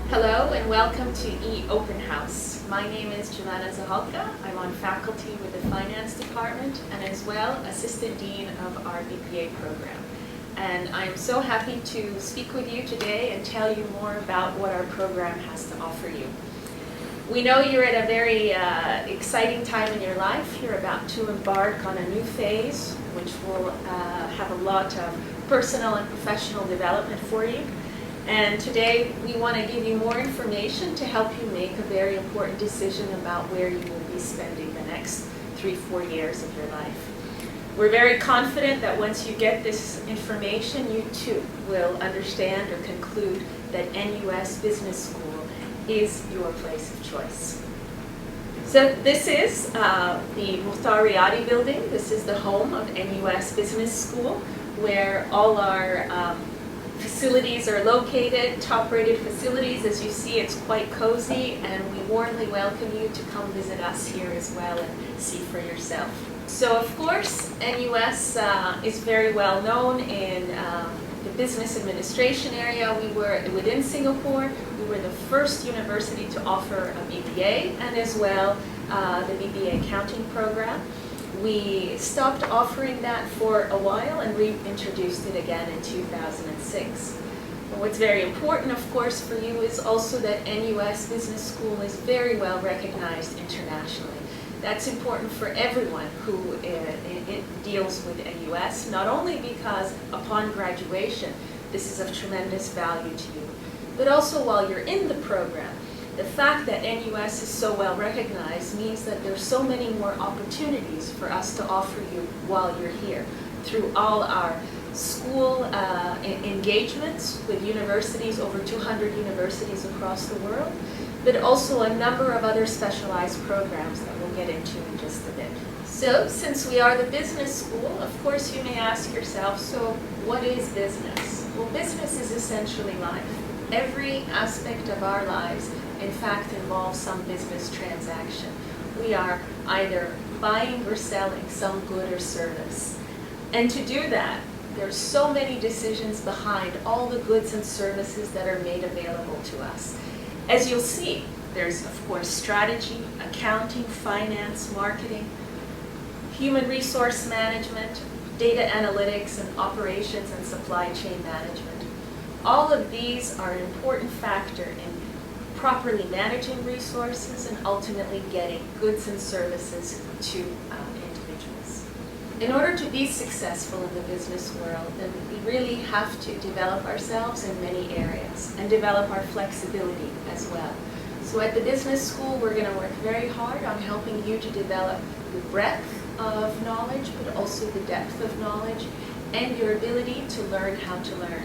Hello and welcome to Open House. My name is Jumana Zahalka. I'm on faculty with the Finance Department and as well Assistant Dean of our BBA program. And I'm so happy to speak with you today and tell you more about what our program has to offer you. We know you're at a very exciting time in your life. You're about to embark on a new phase which will have a lot of personal and professional development for you. And today we want to give you more information to help you make a very important decision about where you will be spending the next 3-4 years of your life. We're very confident that once you get this information, you too will understand or conclude that NUS Business School is your place of choice. So this is the Muhtar Riyadi building. This is the home of NUS Business School, where all our facilities are located, top-rated facilities. As you see, it's quite cozy, and we warmly welcome you to come visit us here as well and see for yourself. So, of course, NUS is very well known in the business administration area. We were within Singapore. We were the first university to offer a BBA and as well the BBA accounting program. We stopped offering that for a while and reintroduced it again in 2006. But what's very important, of course, for you is also that NUS Business School is very well recognized internationally. That's important for everyone who deals with NUS, not only because upon graduation this is of tremendous value to you, but also while you're in the program. The fact that NUS is so well recognized means that there's so many more opportunities for us to offer you while you're here through all our school engagements with universities, over 200 universities across the world, but also a number of other specialized programs that we'll get into in just a bit. So since we are the business school, of course you may ask yourself, so what is business? Well, business is essentially life. Every aspect of our lives in fact involves some business transaction. We are either buying or selling some good or service. And to do that, there's so many decisions behind all the goods and services that are made available to us. As you'll see, there's of course strategy, accounting, finance, marketing, human resource management, data analytics, and operations and supply chain management. All of these are an important factor in properly managing resources and ultimately getting goods and services to individuals. In order to be successful in the business world, then we really have to develop ourselves in many areas and develop our flexibility as well. So at the business school, we're going to work very hard on helping you to develop the breadth of knowledge, but also the depth of knowledge and your ability to learn how to learn.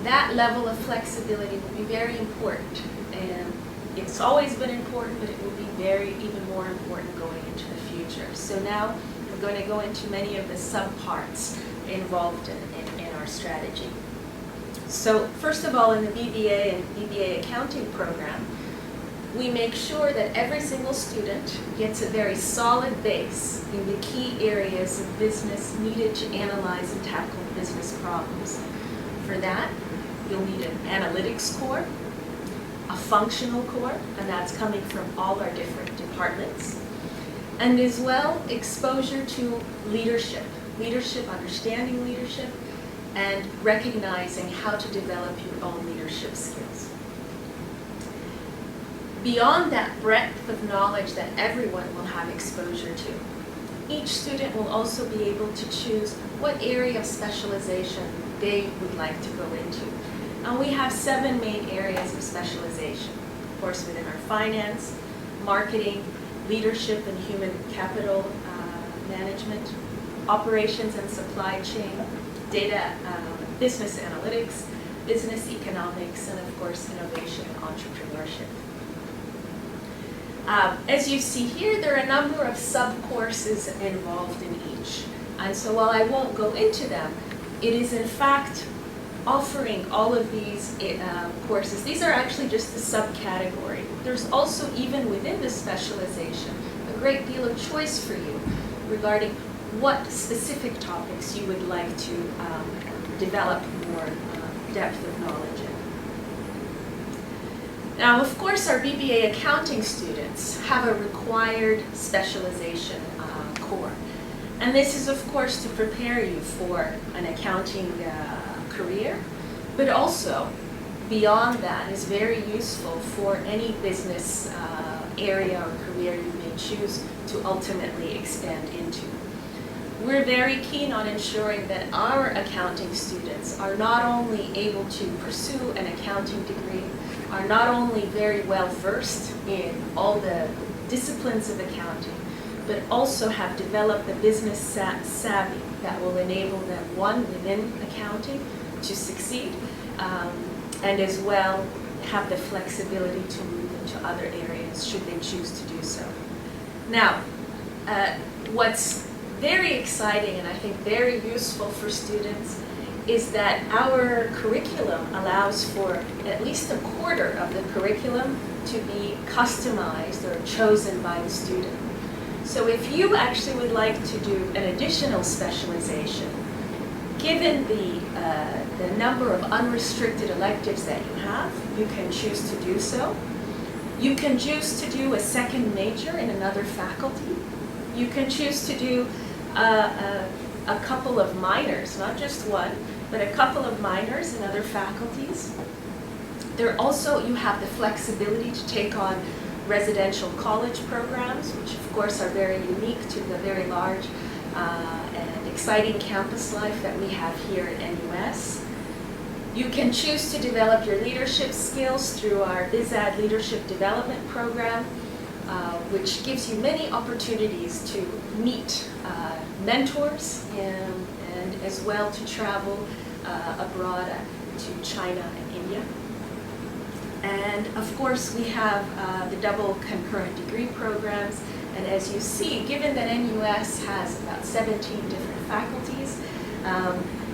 That level of flexibility will be very important. And it's always been important, but it will be even more important going into the future. So now we're going to go into many of the subparts involved in our strategy. So first of all, in the BBA and BBA accounting program, we make sure that every single student gets a very solid base in the key areas of business needed to analyze and tackle business problems. For that, you'll need an analytics core, a functional core, and that's coming from all our different departments, and as well exposure to leadership, understanding leadership, and recognizing how to develop your own leadership skills. Beyond that breadth of knowledge that everyone will have exposure to, each student will also be able to choose what area of specialization they would like to go into. And we have 7 main areas of specialization. Of course, within our finance, marketing, leadership and human capital management, operations and supply chain, data, business analytics, business economics, and of course, innovation and entrepreneurship. As you see here, there are a number of sub-courses involved in each. And so while I won't go into them, it is in fact offering all of these courses. These are actually just the subcategory. There's also, even within the specialization, a great deal of choice for you regarding what specific topics you would like to develop more depth of knowledge in. Now, of course, our BBA accounting students have a required specialization core. And this is, of course, to prepare you for an accounting career, but also, beyond that, is very useful for any business area or career you may choose to ultimately expand into. We're very keen on ensuring that our accounting students are not only able to pursue an accounting degree, are not only very well versed in all the disciplines of accounting, but also have developed the business savvy that will enable them, one, within accounting to succeed, and as well have the flexibility to move into other areas should they choose to do so. Now, what's very exciting and I think very useful for students is that our curriculum allows for at least a quarter of the curriculum to be customized or chosen by the student. So if you actually would like to do an additional specialization, given the number of unrestricted electives that you have, you can choose to do so. You can choose to do a second major in another faculty. You can choose to do a couple of minors, not just one, but a couple of minors in other faculties. You have the flexibility to take on residential college programs, which of course are very unique to the very large and exciting campus life that we have here at NUS. You can choose to develop your leadership skills through our BizAd Leadership Development Program, which gives you many opportunities to meet mentors and as well to travel abroad to China and India. And of course we have the double concurrent degree programs, and as you see, given that NUS has about 17 different faculties,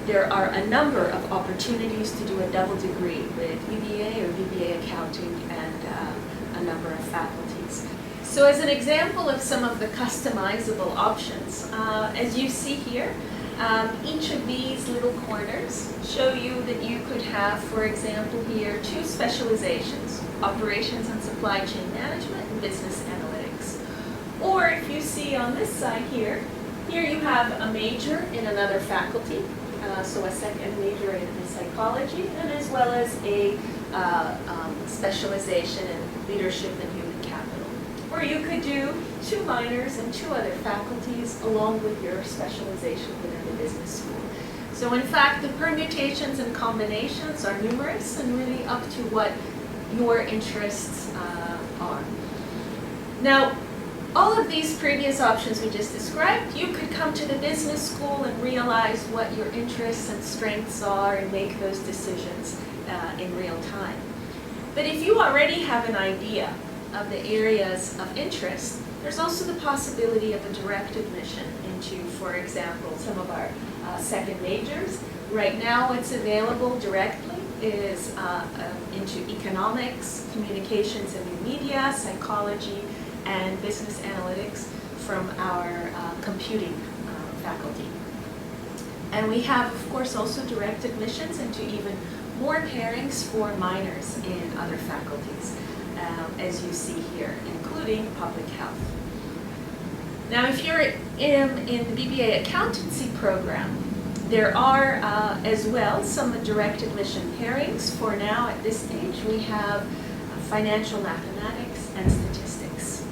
there are a number of opportunities to do a double degree with BBA or BBA accounting and a number of faculties. So as an example of some of the customizable options, as you see here, each of these little corners show you that you could have, for example, here, 2 specializations, operations and supply chain management and business analytics. Or if you see on this side here you have a major in another faculty, so a second major in psychology, and as well as a specialization in leadership and human capital. Or you could do 2 minors and 2 other faculties along with your specialization within the business school. So in fact, the permutations and combinations are numerous and really up to what your interests are. Now, all of these previous options we just described, you could come to the business school and realize what your interests and strengths are and make those decisions in real time. But if you already have an idea of the areas of interest, there's also the possibility of a direct admission into, for example, some of our second majors. Right now what's available directly is into economics, communications and new media, psychology, and business analytics from our computing faculty. And we have, of course, also direct admissions into even more pairings for minors in other faculties, as you see here, including public health. Now, if you're in the BBA accountancy program, there are as well some direct admission pairings. For now, at this stage, we have financial mathematics and statistics,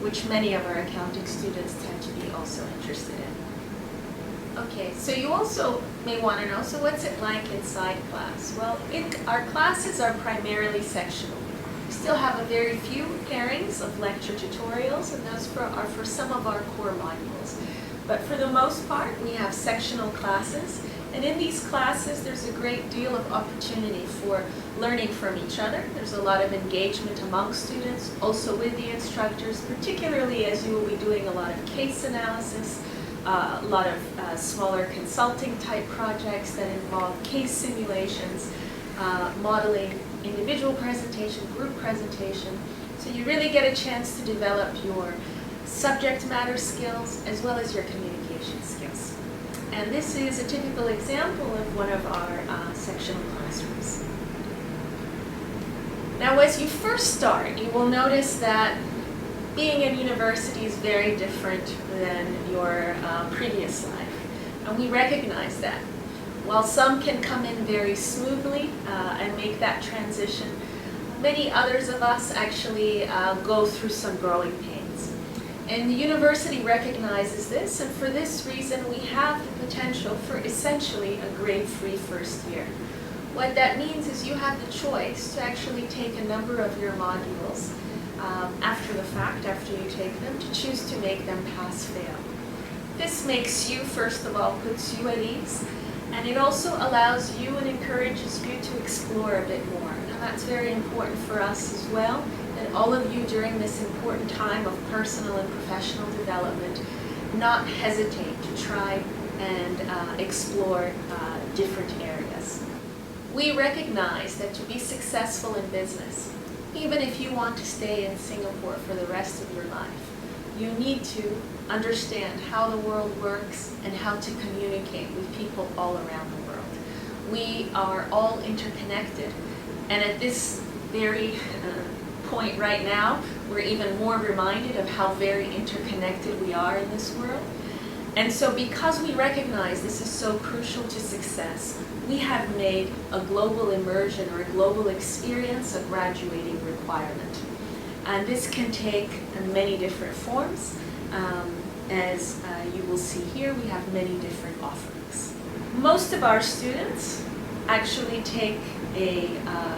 which many of our accounting students tend to be also interested in. Okay, so you also may want to know, so what's it like inside class? Well, our classes are primarily sectional. We still have a very few pairings of lecture tutorials, and those are for some of our core modules. But for the most part, we have sectional classes, and in these classes, there's a great deal of opportunity for learning from each other. There's a lot of engagement among students, also with the instructors, particularly as you will be doing a lot of case analysis, a lot of smaller consulting type projects that involve case simulations, modeling, individual presentation, group presentation. So you really get a chance to develop your subject matter skills as well as your communication skills. And this is a typical example of one of our sectional classrooms. Now, as you first start, you will notice that being at university is very different than your previous life. And we recognize that. While some can come in very smoothly and make that transition, many others of us actually go through some growing pains. And the university recognizes this, and for this reason we have the potential for essentially a grade-free first year. What that means is you have the choice to actually take a number of your modules after the fact, after you take them, to choose to make them pass-fail. This makes you, first of all, puts you at ease, and it also allows you and encourages you to explore a bit more. Now that's very important for us as well, that all of you during this important time of personal and professional development not hesitate to try and explore different areas. We recognize that to be successful in business, even if you want to stay in Singapore for the rest of your life, you need to understand how the world works and how to communicate with people all around the world. We are all interconnected, and at this very point right now, we're even more reminded of how very interconnected we are in this world. And so because we recognize this is so crucial to success, we have made a global immersion or a global experience a graduating requirement. And this can take many different forms. As you will see here, we have many different offerings. Most of our students actually take a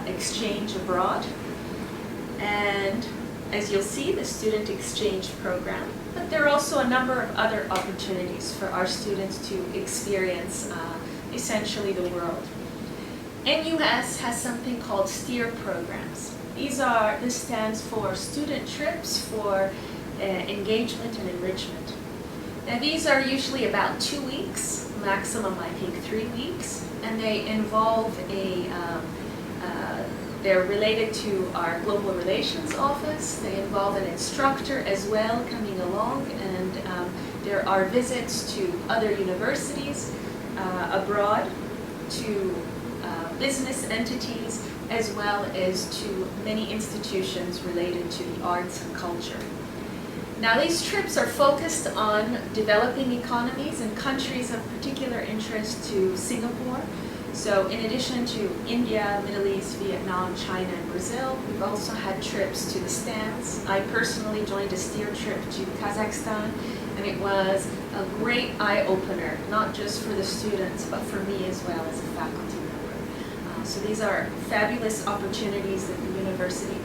exchange abroad. And as you'll see, the student exchange program. But there are also a number of other opportunities for our students to experience essentially the world. NUS has something called STEER programs. This stands for Student Trips for Engagement and Enrichment. Now these are usually about 2 weeks, maximum I think 3 weeks, and they involve they're related to our Global Relations Office. They involve an instructor as well coming along, and there are visits to other universities abroad, to business entities, as well as to many institutions related to the arts and culture. Now these trips are focused on developing economies and countries of particular interest to Singapore. So in addition to India, Middle East, Vietnam, China, and Brazil, we've also had trips to the stands. I personally joined a STEER trip to Kazakhstan, and it was a great eye-opener, not just for the students, but for me as well as a faculty member. So these are fabulous opportunities that the university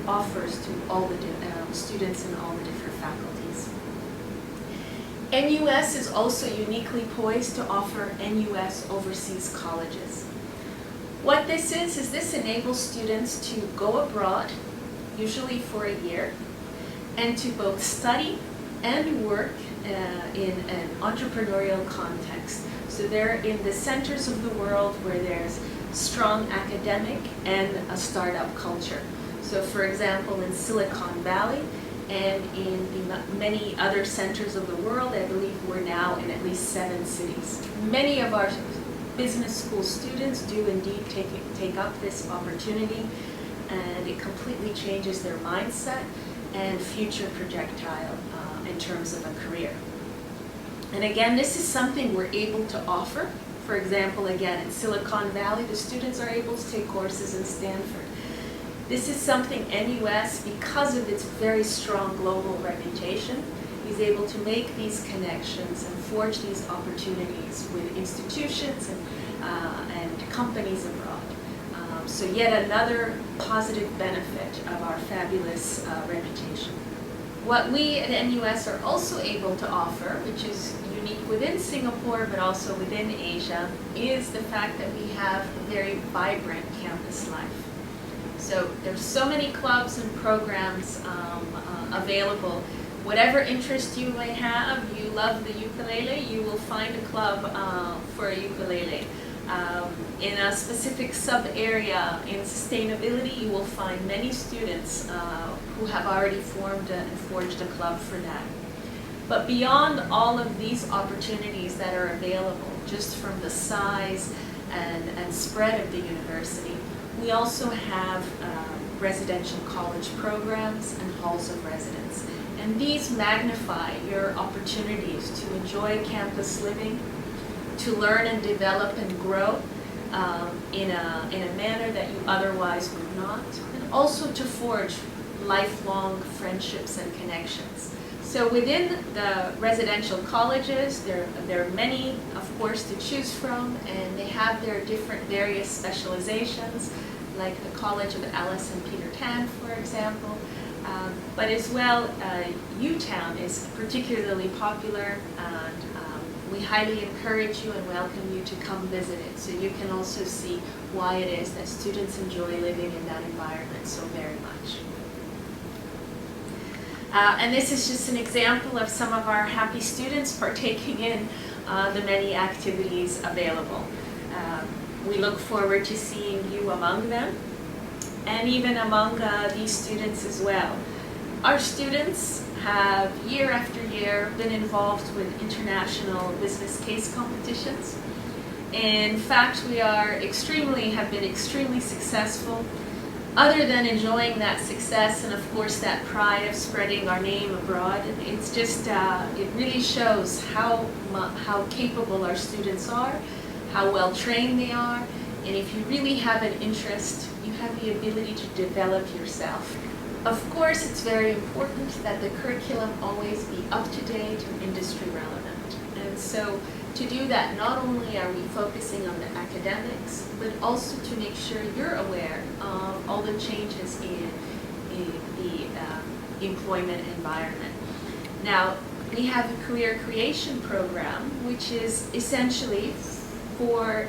offers to all the students in all the different faculties. NUS is also uniquely poised to offer NUS overseas colleges. What this is this enables students to go abroad, usually for a year, and to both study and work in an entrepreneurial context. So they're in the centers of the world where there's strong academic and a startup culture. So for example, in Silicon Valley and in the many other centers of the world, I believe we're now in at least 7 cities. Many of our business school students do indeed take up this opportunity, and it completely changes their mindset and future projectile in terms of a career. And again, this is something we're able to offer. For example, again, in Silicon Valley, the students are able to take courses in Stanford. This is something NUS, because of its very strong global reputation, is able to make these connections and forge these opportunities with institutions and companies abroad. So yet another positive benefit of our fabulous reputation. What we at NUS are also able to offer, which is unique within Singapore but also within Asia, is the fact that we have a very vibrant campus life. So there's so many clubs and programs available. Whatever interest you may have, you love the ukulele, you will find a club for a ukulele. In a specific sub-area in sustainability, you will find many students who have already formed and forged a club for that. But beyond all of these opportunities that are available, just from the size and spread of the university. We also have residential college programs and halls of residence. And these magnify your opportunities to enjoy campus living, to learn and develop and grow in a manner that you otherwise would not, and also to forge lifelong friendships and connections. So within the residential colleges, there are many, of course, to choose from, and they have their different various specializations, like the College of Alice and Peter Tan, for example. But as well, UTown is particularly popular, and we highly encourage you and welcome you to come visit it, so you can also see why it is that students enjoy living in that environment so very much. And this is just an example of some of our happy students partaking in the many activities available. We look forward to seeing you among them, and even among these students as well. Our students have year after year been involved with international business case competitions. In fact, we have been extremely successful. Other than enjoying that success and of course that pride of spreading our name abroad, it's just, it really shows how capable our students are, how well trained they are, and if you really have an interest, you have the ability to develop yourself. Of course, it's very important that the curriculum always be up to date and industry relevant. And so to do that, not only are we focusing on the academics, but also to make sure you're aware of all the changes in the employment environment. Now, we have a career creation program, which is essentially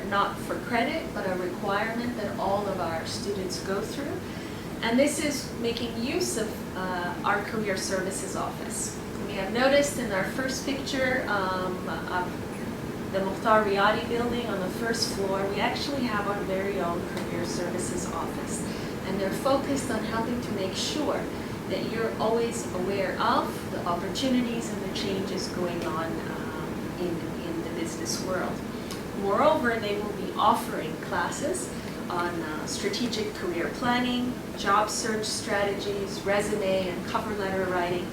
not for credit, but a requirement that all of our students go through. And this is making use of our career services office. We have noticed in our first picture of the Mukhtar Riyadi building on the first floor, we actually have our very own career services office. And they're focused on helping to make sure that you're always aware of the opportunities and the changes going on in the business world. Moreover, they will be offering classes on strategic career planning, job search strategies, resume and cover letter writing.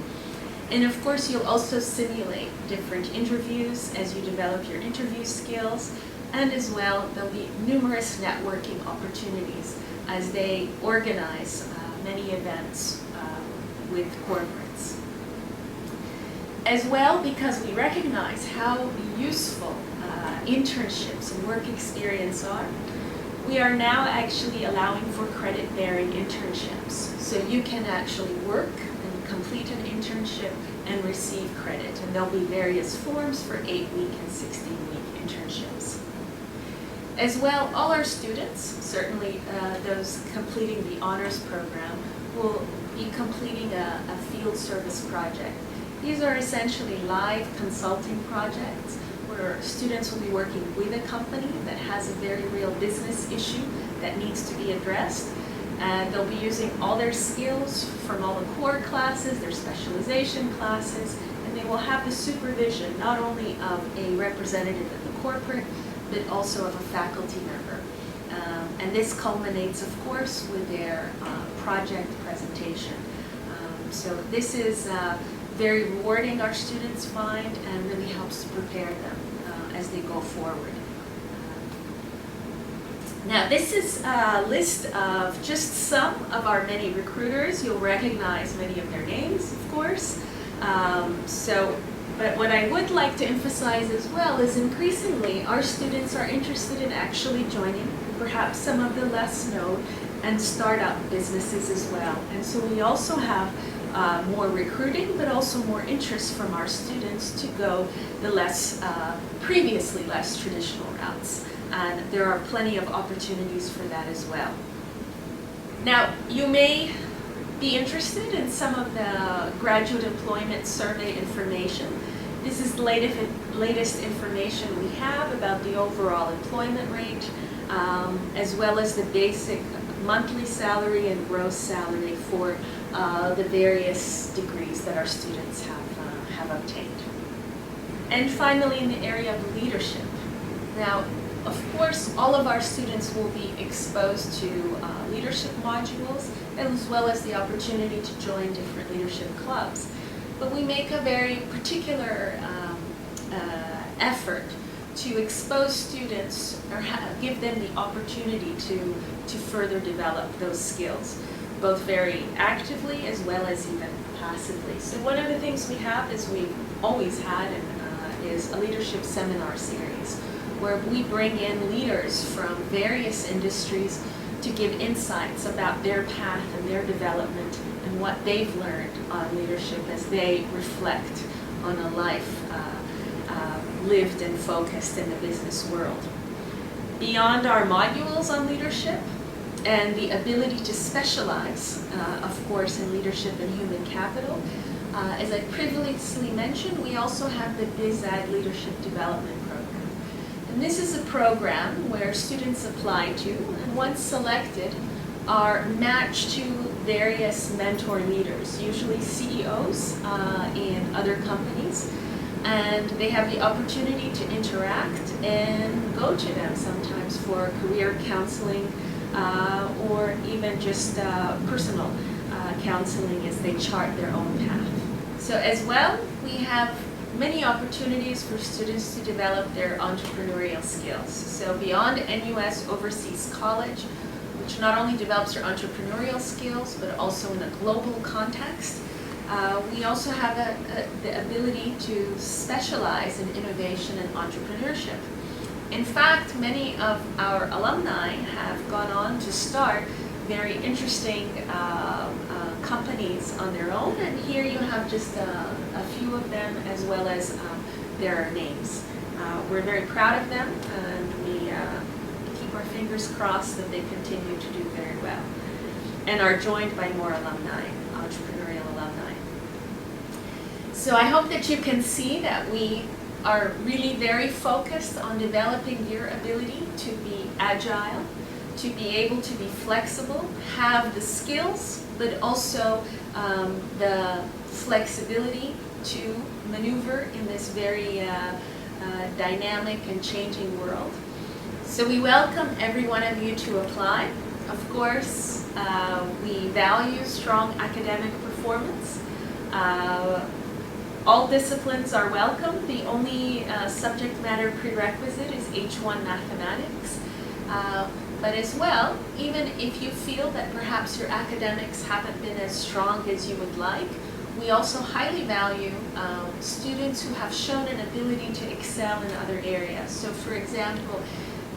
And of course, you'll also simulate different interviews as you develop your interview skills. And as well, there'll be numerous networking opportunities as they organize many events with corporates. As well, because we recognize how useful internships and work experience are, we are now actually allowing for credit-bearing internships. So you can actually work and complete an internship and receive credit. And there'll be various forms for 8-week and 16-week internships. As well, all our students, certainly those completing the honors program, will be completing a field service project. These are essentially live consulting projects where students will be working with a company that has a very real business issue that needs to be addressed. And they'll be using all their skills from all the core classes, their specialization classes, and they will have the supervision not only of a representative of the corporate, but also of a faculty member. And this culminates, of course, with their project presentation. So this is very rewarding, our students find, and really helps to prepare them as they go forward. Now, this is a list of just some of our many recruiters. You'll recognize many of their names, of course. But what I would like to emphasize as well is increasingly our students are interested in actually joining perhaps some of the less known and startup businesses as well. And so we also have more recruiting, but also more interest from our students to go the previously less traditional routes. And there are plenty of opportunities for that as well. Now, you may be interested in some of the graduate employment survey information. This is the latest information we have about the overall employment rate, as well as the basic monthly salary and gross salary for the various degrees that our students have obtained. And finally, in the area of leadership. Now, Of course, all of our students will be exposed to leadership modules, as well as the opportunity to join different leadership clubs. But we make a very particular effort to expose students or give them the opportunity to further develop those skills, both very actively as well as even passively. So one of the things we have is we've always had is a leadership seminar series where we bring in leaders from various industries to give insights about their path and their development and what they've learned on leadership as they reflect on a life lived and focused in the business world. Beyond our modules on leadership and the ability to specialize, of course, in leadership and human capital, as I previously mentioned, we also have the BizAd Leadership Development Program. And this is a program where students apply to, and once selected, are matched to various mentor leaders, usually CEOs in other companies. And they have the opportunity to interact and go to them sometimes for career counseling or even just personal counseling as they chart their own path. So as well, we have many opportunities for students to develop their entrepreneurial skills. So beyond NUS Overseas College, which not only develops your entrepreneurial skills, but also in a global context, we also have the ability to specialize in innovation and entrepreneurship. In fact, many of our alumni have gone on to start very interesting companies on their own, and here you have just a few of them as well as their names. We're very proud of them, and we keep our fingers crossed that they continue to do very well and are joined by more alumni, entrepreneurial alumni. So I hope that you can see that we are really very focused on developing your ability to be agile, to be able to be flexible, have the skills, but also the flexibility to maneuver in this very dynamic and changing world. So we welcome every one of you to apply. Of course, we value strong academic performance. All disciplines are welcome. The only subject matter prerequisite is H1 mathematics. But as well, even if you feel that perhaps your academics haven't been as strong as you would like, we also highly value students who have shown an ability to excel in other areas. So for example,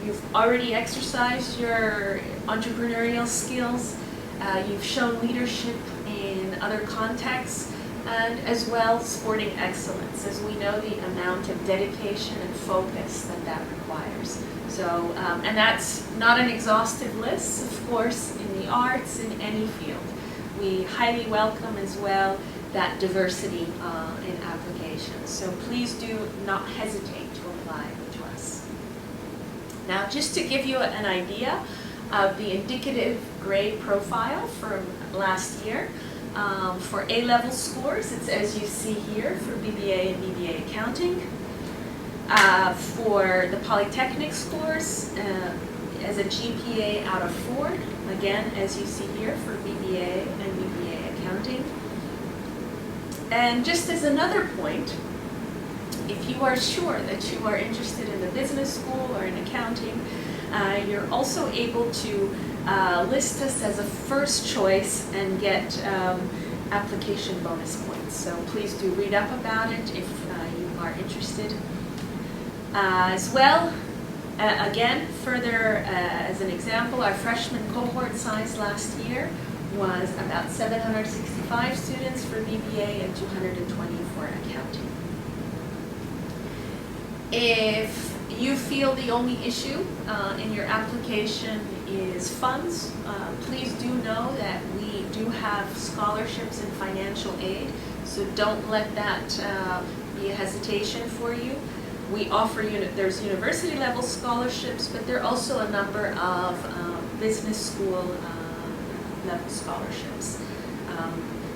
you've already exercised your entrepreneurial skills, you've shown leadership in other contexts, and as well sporting excellence, as we know the amount of dedication and focus that requires. So, and that's not an exhaustive list, of course, in the arts, in any field. We highly welcome as well that diversity in applications. So please do not hesitate to apply to us. Now, just to give you an idea of the indicative grade profile from last year, for A-level scores, it's as you see here for BBA and BBA accounting. For the Polytechnic scores, as a GPA out of 4, again, as you see here for BBA and BBA accounting. And just as another point, if you are sure that you are interested in the business school or in accounting, you're also able to list us as a first choice and get application bonus points. So please do read up about it if you are interested. As well, again, further as an example, our freshman cohort size last year was about 765 students for BBA and 220 for accounting. If you feel the only issue in your application is funds, please do know that we do have scholarships and financial aid, so don't let that be a hesitation for you. We offer, there's university level scholarships, but there are also a number of business school level scholarships.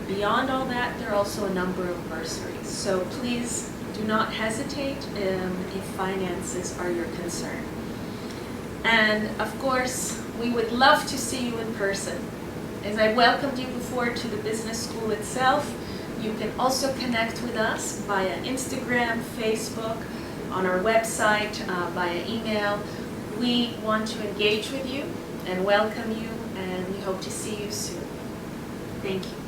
Beyond all that, there are also a number of bursaries. So please do not hesitate if finances are your concern. And of course, we would love to see you in person. As I welcomed you before to the business school itself, you can also connect with us via Instagram, Facebook, on our website, via email. We want to engage with you and welcome you, and we hope to see you soon. Thank you.